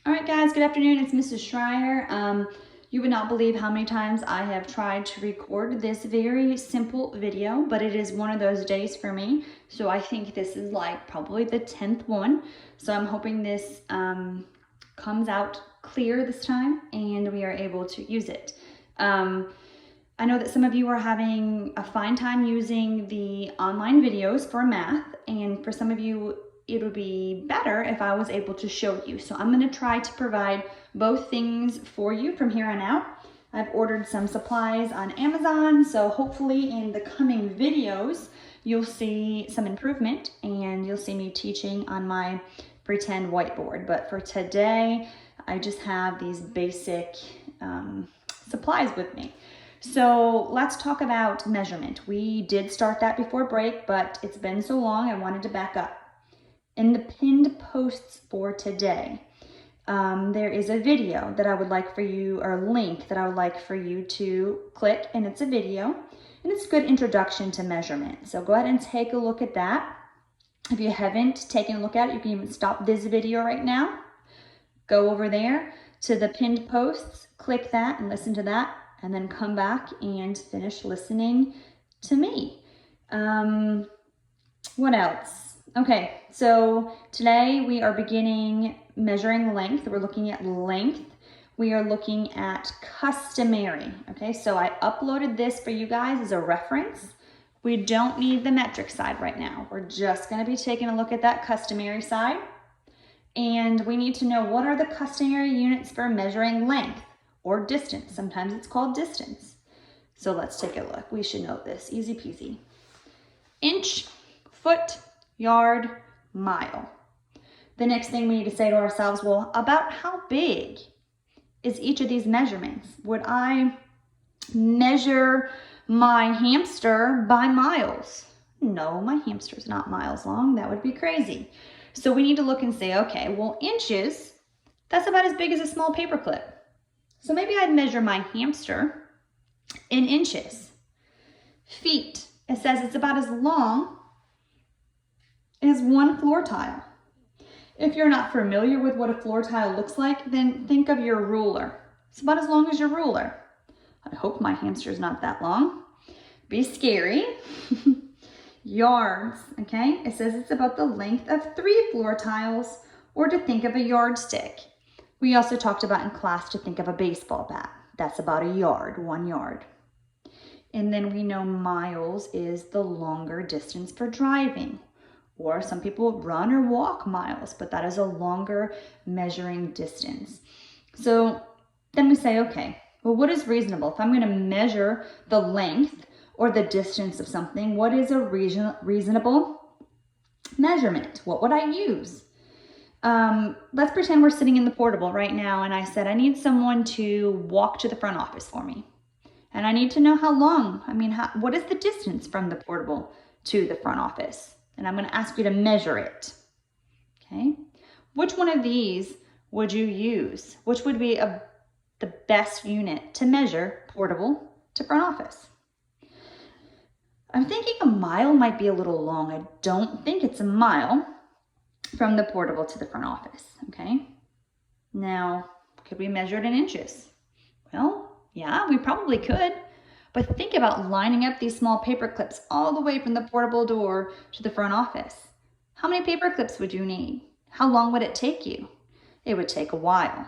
All right, guys, good afternoon. It's Mrs. Schreier. You would not believe how many times I have tried to record this very simple video, but it is one of those days for me. So I think this is like probably the 10th one. So I'm hoping this comes out clear this time and we are able to use it. I know that some of you are having a fine time using the online videos for math, and for some of you, it would be better if I was able to show you. So I'm going to try to provide both things for you from here on out. I've ordered some supplies on Amazon, so hopefully in the coming videos, you'll see some improvement and you'll see me teaching on my pretend whiteboard. But for today, I just have these basic supplies with me. So let's talk about measurement. We did start that before break, but it's been so long, I wanted to back up. In the pinned posts for today, there is a video that I would like for you, or a link that I would like for you to click, and it's a video, and it's a good introduction to measurement. So go ahead and take a look at that. If you haven't taken a look at it, you can even stop this video right now. Go over there to the pinned posts, click that and listen to that, and then come back and finish listening to me. What else? Okay, so today we are beginning measuring length. We're looking at length. We are looking at customary. Okay, so I uploaded this for you guys as a reference. We don't need the metric side right now. We're just going to be taking a look at that customary side. And we need to know, what are the customary units for measuring length or distance? Sometimes it's called distance. So let's take a look. We should know this. Easy peasy. Inch, foot, yard, mile. The next thing we need to say to ourselves, well, about how big is each of these measurements? Would I measure my hamster by miles? No, my hamster's not miles long. That would be crazy. So we need to look and say, okay, well, inches, that's about as big as a small paperclip. So maybe I'd measure my hamster in inches. Feet, it says it's about as long as one floor tile. If you're not familiar with what a floor tile looks like, then think of your ruler. It's about as long as your ruler. I hope my hamster's not that long. Be scary. Yards, okay? It says it's about the length of 3 floor tiles, or to think of a yardstick. We also talked about in class to think of a baseball bat. That's about a yard, 1 yard. And then we know miles is the longer distance for driving. Or some people run or walk miles, but that is a longer measuring distance. So then we say, okay, well, what is reasonable? If I'm going to measure the length or the distance of something, what is a reasonable measurement? What would I use? Let's pretend we're sitting in the portable right now, and I said, I need someone to walk to the front office for me. And I need to know how long, what is the distance from the portable to the front office? And I'm going to ask you to measure it. Okay. Which one of these would you use? Which would be the best unit to measure portable to front office? I'm thinking a mile might be a little long. I don't think it's a mile from the portable to the front office. Okay. Now, could we measure it in inches? Well, yeah, we probably could. But think about lining up these small paper clips all the way from the portable door to the front office. How many paper clips would you need? How long would it take you? It would take a while.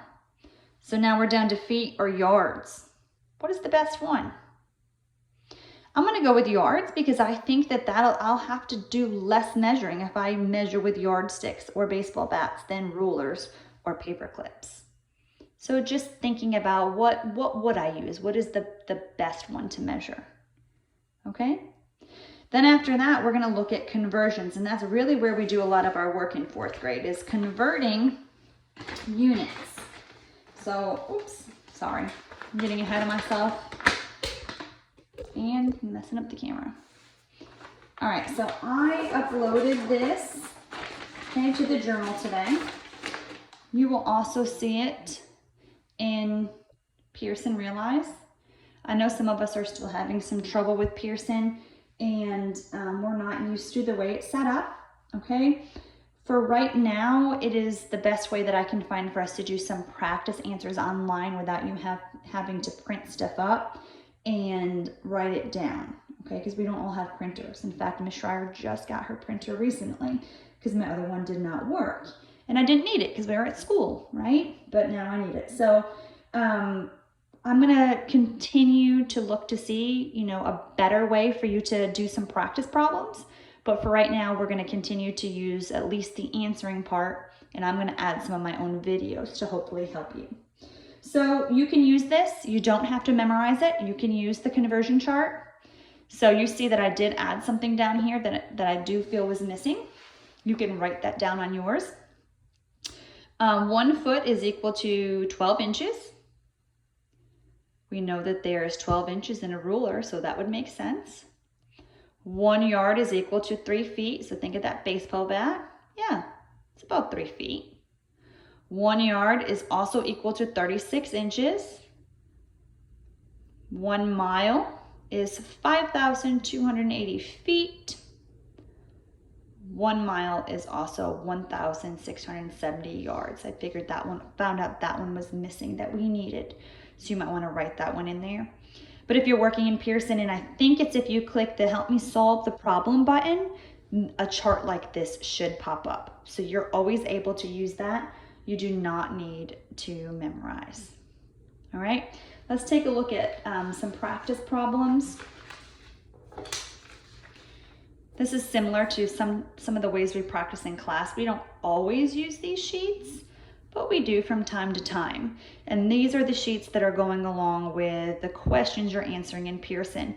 So now we're down to feet or yards. What is the best one? I'm going to go with yards because I think that I'll have to do less measuring if I measure with yardsticks or baseball bats than rulers or paper clips. So just thinking about what would I use? What is the best one to measure? Okay. Then after that, we're going to look at conversions. And that's really where we do a lot of our work in 4th grade, is converting units. So, oops, sorry. I'm getting ahead of myself and messing up the camera. All right, so I uploaded this, okay, to the journal today. You will also see it in Pearson Realize. I know some of us are still having some trouble with Pearson, and we're not used to the way it's set up, okay? For right now, it is the best way that I can find for us to do some practice answers online without you having to print stuff up and write it down, okay? Because we don't all have printers. In fact, Miss Schreier just got her printer recently because my other one did not work. And I didn't need it because we were at school, right? But now I need it. So I'm gonna continue to look to see, you know, a better way for you to do some practice problems. But for right now, we're gonna continue to use at least the answering part, and I'm gonna add some of my own videos to hopefully help you. So you can use this, you don't have to memorize it, you can use the conversion chart. So you see that I did add something down here that I do feel was missing. You can write that down on yours. 1 foot is equal to 12 inches. We know that there's 12 inches in a ruler, so that would make sense. 1 yard is equal to 3 feet. So think of that baseball bat. Yeah, it's about 3 feet. 1 yard is also equal to 36 inches. 1 mile is 5,280 feet. 1 mile is also 1,670 yards. I figured that one, found out that one was missing that we needed. So you might want to write that one in there. But if you're working in Pearson, and I think it's if you click the Help Me Solve the Problem button, a chart like this should pop up. So you're always able to use that. You do not need to memorize. All right, let's take a look at some practice problems. This is similar to some of the ways we practice in class. We don't always use these sheets, but we do from time to time. And these are the sheets that are going along with the questions you're answering in Pearson.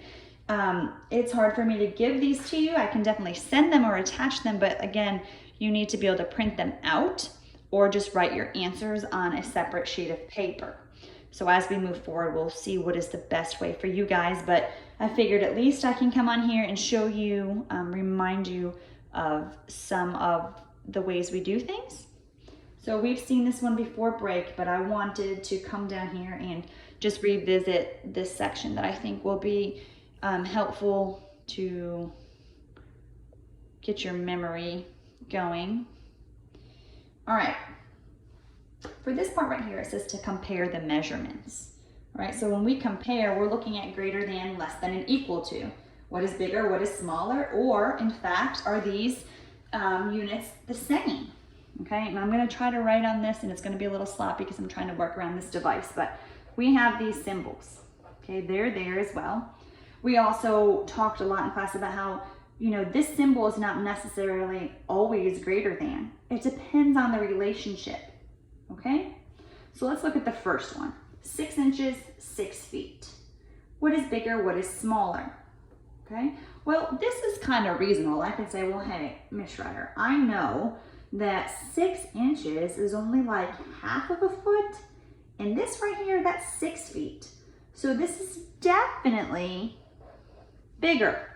It's hard for me to give these to you. I can definitely send them or attach them, but again, you need to be able to print them out or just write your answers on a separate sheet of paper. So as we move forward, we'll see what is the best way for you guys, but I figured at least I can come on here and show you, remind you of some of the ways we do things. So we've seen this one before break, but I wanted to come down here and just revisit this section that I think will be helpful to get your memory going. All right, for this part right here, it says to compare the measurements. All right, so when we compare, we're looking at greater than, less than, and equal to. What is bigger, what is smaller, or in fact, are these units the same? Okay, and I'm gonna try to write on this, and it's gonna be a little sloppy because I'm trying to work around this device, but we have these symbols. Okay, they're there as well. We also talked a lot in class about how, you know, this symbol is not necessarily always greater than. It depends on the relationship, okay? So let's look at the first one. 6 inches, 6 feet. What is bigger, what is smaller? Okay, well, this is kind of reasonable. I can say, well, hey, Miss Schreier, I know that 6 inches is only like half of a foot, and this right here, that's 6 feet. So this is definitely bigger.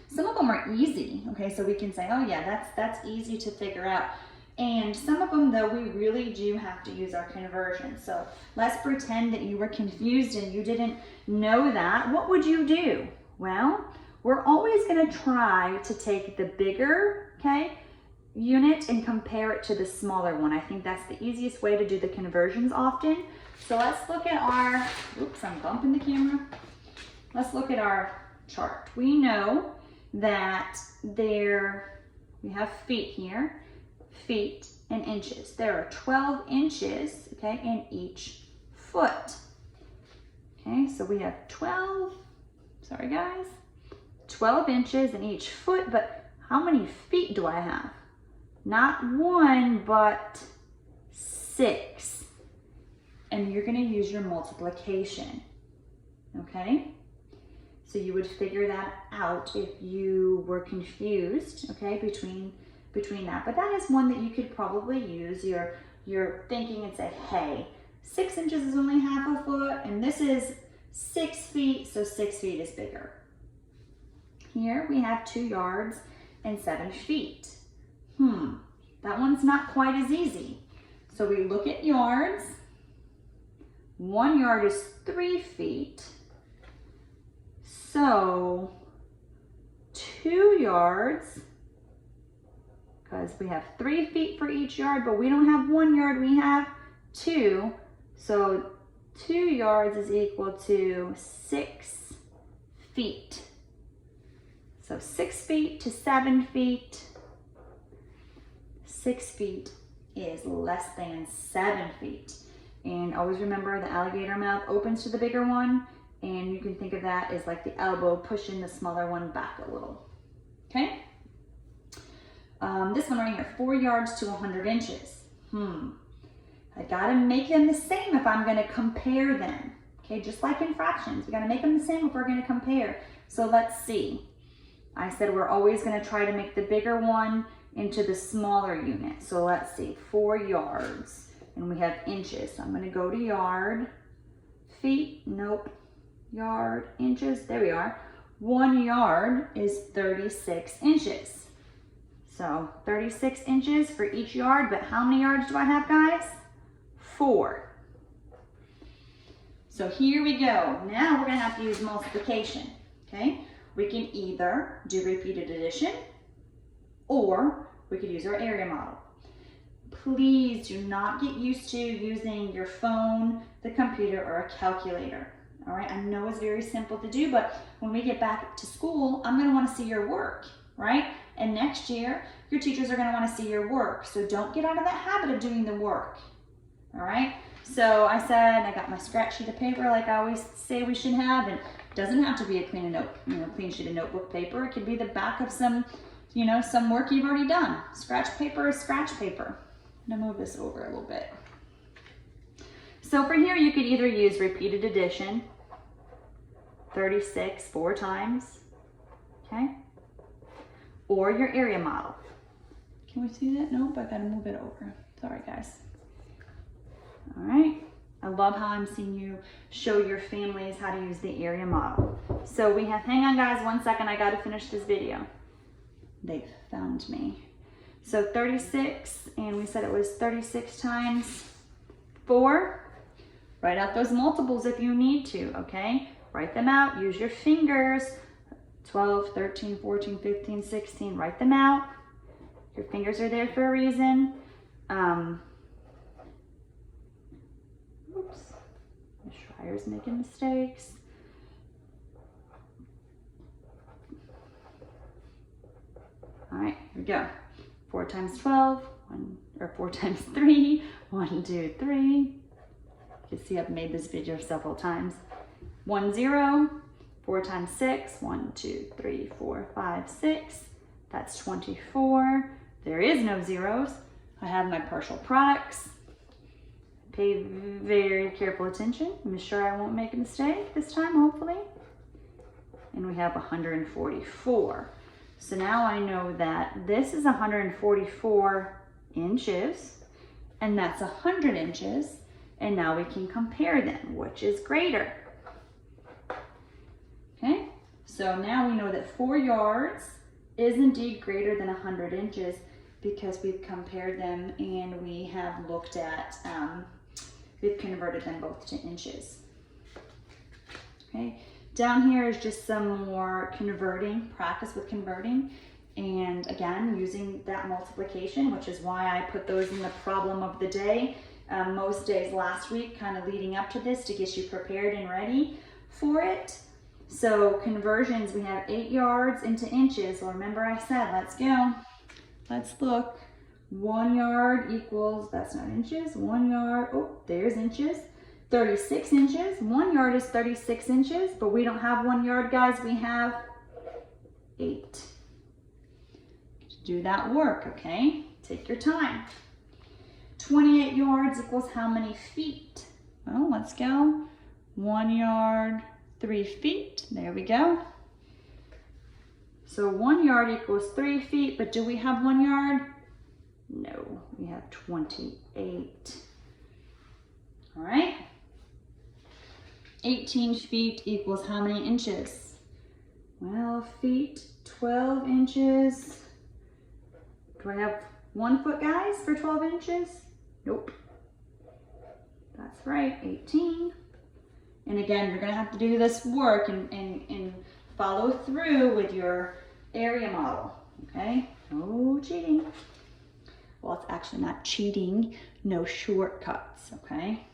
Some of them are easy, okay, so we can say, oh yeah, that's easy to figure out. And some of them, though, we really do have to use our conversion. So let's pretend that you were confused and you didn't know that. What would you do? Well, we're always gonna try to take the bigger, okay, unit and compare it to the smaller one. I think that's the easiest way to do the conversions often. So let's look at our, oops, I'm bumping the camera. Let's look at our chart. We know that we have feet here, feet and inches. There are 12 inches, okay, in each foot. Okay, so we have 12 inches in each foot, but how many feet do I have? Not 1, but 6. And you're gonna use your multiplication, okay? So you would figure that out if you were confused, okay, between that. But that is one that you could probably use your thinking and say, hey, 6 inches is only half a foot, and this is 6 feet, so 6 feet is bigger. Here we have 2 yards and 7 feet. That one's not quite as easy. So we look at yards. 1 yard is 3 feet. So 2 yards because we have 3 feet for each yard, but we don't have 1 yard, we have 2. So 2 yards is equal to 6 feet. So 6 feet to 7 feet. 6 feet is less than 7 feet. And always remember the alligator mouth opens to the bigger one, and you can think of that as like the elbow pushing the smaller one back a little. Okay? This one right here, 4 yards to 100 inches. I gotta make them the same if I'm gonna compare them. Okay, just like in fractions, we gotta make them the same if we're gonna compare. So let's see. I said we're always gonna try to make the bigger one into the smaller unit. So let's see, 4 yards, and we have inches. So I'm gonna go to yard, feet, nope, yard, inches, there we are. 1 yard is 36 inches. So 36 inches for each yard, but how many yards do I have, guys? 4. So here we go. Now we're gonna have to use multiplication, okay? We can either do repeated addition, or we could use our area model. Please do not get used to using your phone, the computer, or a calculator. All right, I know it's very simple to do, but when we get back to school, I'm gonna wanna see your work, right? And next year, your teachers are gonna wanna see your work. So don't get out of that habit of doing the work, all right? So I said, I got my scratch sheet of paper like I always say we should have, and it doesn't have to be a clean sheet of notebook paper. It could be the back of some work you've already done. Scratch paper is scratch paper. I'm gonna move this over a little bit. So for here, you could either use repeated addition, 36 4 times, okay? Or your area model. Can we see that? Nope, I gotta move it over. Sorry, guys. All right. I love how I'm seeing you show your families how to use the area model. So we have, hang on guys, 1 second, I gotta finish this video. They found me. So 36, and we said it was 36 times 4. Write out those multiples if you need to, okay? Write them out, use your fingers. 12, 13, 14, 15, 16, write them out. Your fingers are there for a reason. Oops, Ms. Schreier's making mistakes. All right, here we go. 4 times 12, 4 times 3, 1, 2, 3. You can see I've made this video several times. 1, 0, 4 times 6, 1, 2, 3, 4, 5, 6. That's 24. There is no zeros. I have my partial products. Pay very careful attention. I'm sure I won't make a mistake this time, hopefully. And we have 144. So now I know that this is 144 inches, and that's 100 inches. And now we can compare them, which is greater. Okay, so now we know that 4 yards is indeed greater than 100 inches because we've compared them and we have looked at, we've converted them both to inches. Okay, down here is just some more practice with converting. And again, using that multiplication, which is why I put those in the problem of the day. Most days last week, kind of leading up to this to get you prepared and ready for it. So conversions, we have 8 yards into inches. Well, remember I said, let's go. Let's look. 1 yard equals, that's not inches, 1 yard, oh, there's inches. 36 inches, 1 yard is 36 inches, but we don't have 1 yard, guys, we have 8. Do that work, okay? Take your time. 28 yards equals how many feet? Well, let's go. 1 yard, 3 feet. There we go. So 1 yard equals 3 feet, but do we have 1 yard? No, we have 28. All right. 18 feet equals how many inches? Well, feet, 12 inches. Do I have 1 foot, guys, for 12 inches? Nope. That's right, 18. And again, you're gonna have to do this work and follow through with your area model, okay? No cheating. Well, it's actually not cheating, no shortcuts, okay?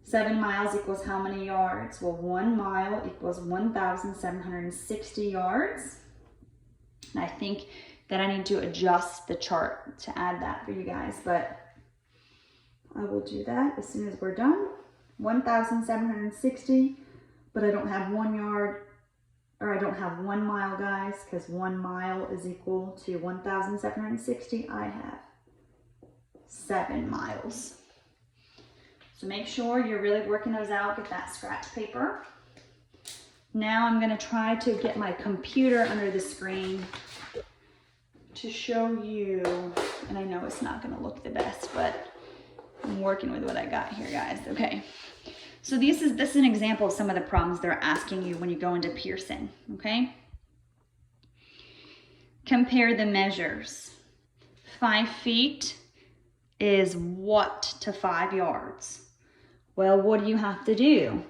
7 miles equals how many yards? Well, 1 mile equals 1,760 yards. And I think that I need to adjust the chart to add that for you guys, but I will do that as soon as we're done. 1,760, but I don't have 1 yard, or I don't have 1 mile, guys, because 1 mile is equal to 1,760. I have 7 miles. So make sure you're really working those out. Get that scratch paper. Now I'm going to try to get my computer under the screen to show you, and I know it's not going to look the best, but I'm working with what I got here, guys. Okay. So this is an example of some of the problems they're asking you when you go into Pearson, okay? Compare the measures. 5 feet is what to 5 yards? Well, what do you have to do?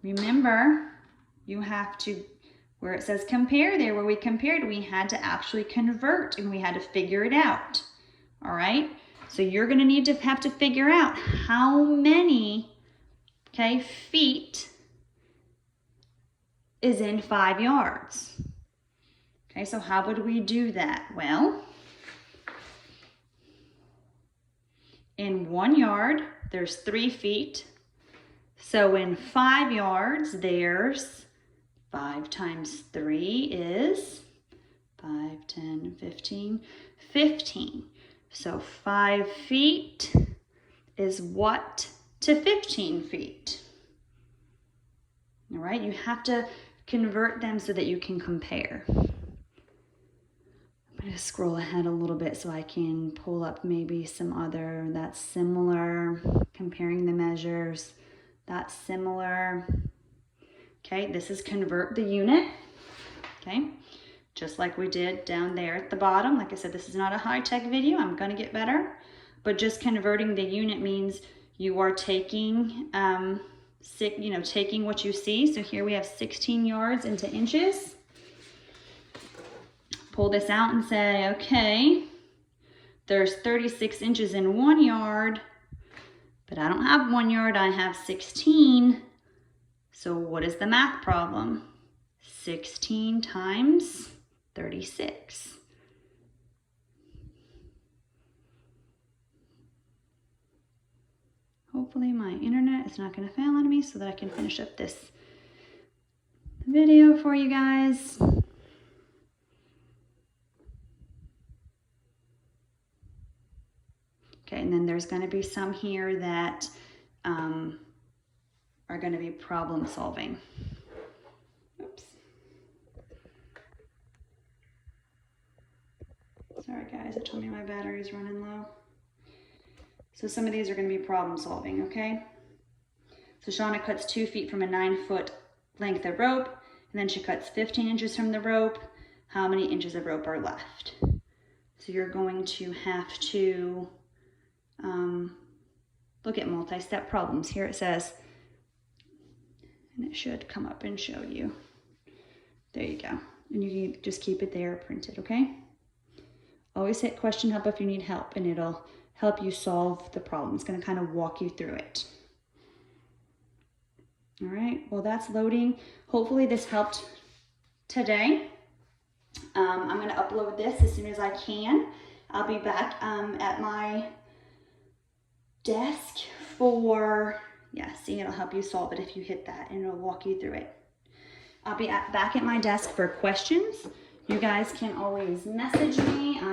Remember, you have to, where it says compare there, where we compared, we had to actually convert and we had to figure it out. All right? So you're going to need to have to figure out how many, okay, feet is in 5 yards. Okay, so how would we do that? Well, in 1 yard, there's 3 feet. So in 5 yards, there's 5 times 3 is 5, 10, 15, 15. So 5 feet is what to 15 feet? All right, you have to convert them so that you can compare. I'm going to scroll ahead a little bit so I can pull up maybe some other that's similar, comparing the measures, that's similar. Okay, this is convert the unit, okay, just like we did down there at the bottom. Like I said, this is not a high-tech video. I'm going to get better, but just converting the unit means you are taking, taking what you see. So here we have 16 yards into inches. Pull this out and say, okay, there's 36 inches in 1 yard, but I don't have 1 yard, I have 16. So what is the math problem? 16 times 36. Hopefully my internet is not going to fail on me so that I can finish up this video for you guys. Okay, and then there's going to be some here that are going to be problem solving. Oops. Sorry guys, it told me my battery's running low. So some of these are going to be problem solving, okay? So Shauna cuts 2 feet from a 9-foot length of rope, and then she cuts 15 inches from the rope. How many inches of rope are left? So you're going to have to look at multi-step problems. Here it says, and it should come up and show you. There you go. And you can just keep it there printed, okay? Always hit question help if you need help, and it'll help you solve the problem. It's going to kind of walk you through it. All right, well, that's loading. Hopefully this helped today. I'm going to upload this as soon as I can. I'll be back at my desk for, see, it'll help you solve it if you hit that, and it'll walk you through it. I'll be back at my desk for questions. You guys can always message me.